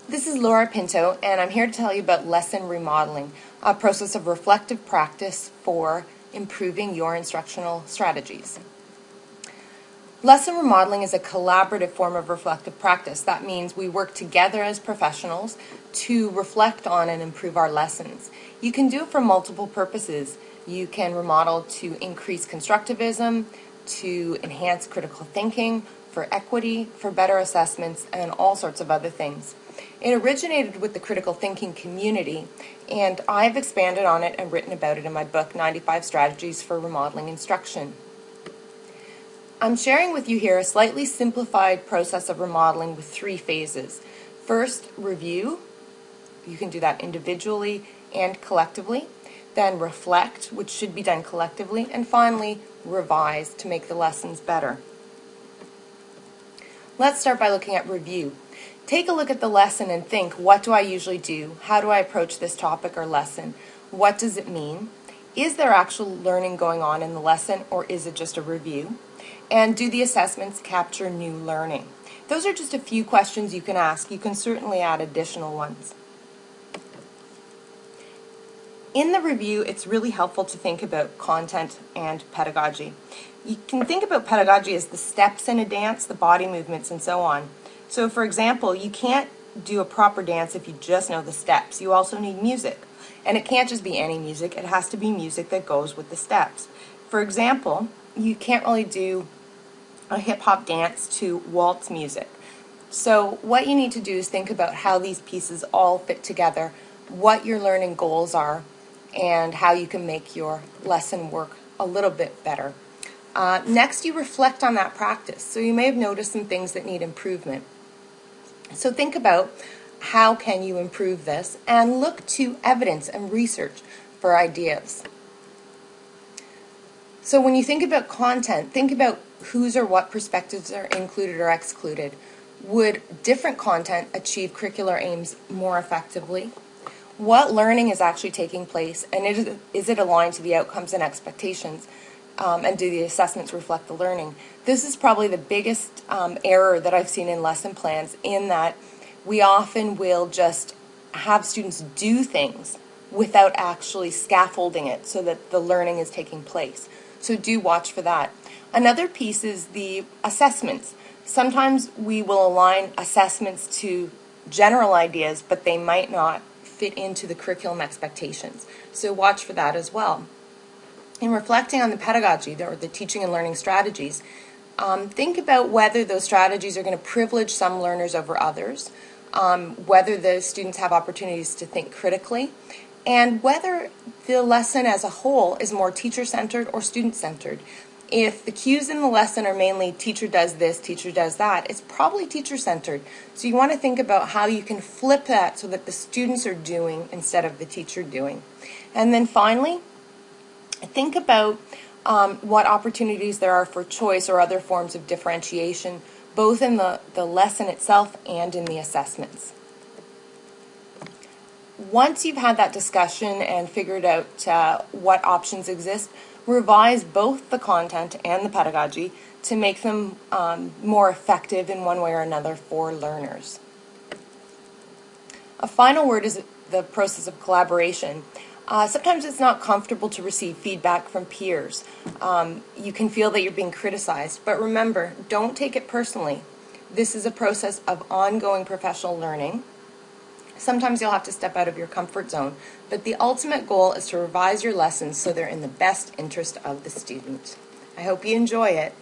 This is Laura Pinto, and I'm here to tell you about lesson remodeling, a process of reflective practice for improving your instructional strategies. Lesson remodeling is a collaborative form of reflective practice. That means we work together as professionals to reflect on and improve our lessons. You can do it for multiple purposes. You can remodel to increase constructivism, to enhance critical thinking, for equity, for better assessments, and all sorts of other things. It originated with the critical thinking community, and I've expanded on it and written about it in my book, 95 Strategies for Remodeling Instruction. I'm sharing with you here a slightly simplified process of remodeling with 3 phases. First, review. You can do that individually and collectively. Then reflect, which should be done collectively. And finally, revise to make the lessons better. Let's start by looking at review. Take a look at the lesson and think, what do I usually do? How do I approach this topic or lesson? What does it mean? Is there actual learning going on in the lesson, or is it just a review? And do the assessments capture new learning? Those are just a few questions you can ask. You can certainly add additional ones. In the review, it's really helpful to think about content and pedagogy. You can think about pedagogy as the steps in a dance, the body movements, and so on. So, for example, you can't do a proper dance if you just know the steps. You also need music. And it can't just be any music. It has to be music that goes with the steps. For example, you can't really do a hip-hop dance to waltz music. So what you need to do is think about how these pieces all fit together, what your learning goals are, and how you can make your lesson work a little bit better. Next, you reflect on that practice. So you may have noticed some things that need improvement. So think about how can you improve this, and look to evidence and research for ideas. So when you think about content, think about whose or what perspectives are included or excluded. Would different content achieve curricular aims more effectively? What learning is actually taking place, and is it aligned to the outcomes and expectations? And do the assessments reflect the learning? This is probably the biggest error that I've seen in lesson plans, in that we often will just have students do things without actually scaffolding it so that the learning is taking place. So do watch for that. Another piece is the assessments. Sometimes we will align assessments to general ideas, but they might not fit into the curriculum expectations. So watch for that as well. In reflecting on the pedagogy, or the teaching and learning strategies, think about whether those strategies are going to privilege some learners over others, whether the students have opportunities to think critically, and whether the lesson as a whole is more teacher-centered or student-centered. If the cues in the lesson are mainly teacher does this, teacher does that, it's probably teacher-centered. So you want to think about how you can flip that so that the students are doing instead of the teacher doing. And then finally, think about what opportunities there are for choice or other forms of differentiation, both in the lesson itself and in the assessments. Once you've had that discussion and figured out what options exist, revise both the content and the pedagogy to make them more effective in one way or another for learners. A final word is the process of collaboration. Sometimes it's not comfortable to receive feedback from peers. You can feel that you're being criticized, but remember, don't take it personally. This is a process of ongoing professional learning. Sometimes you'll have to step out of your comfort zone, but the ultimate goal is to revise your lessons so they're in the best interest of the student. I hope you enjoy it.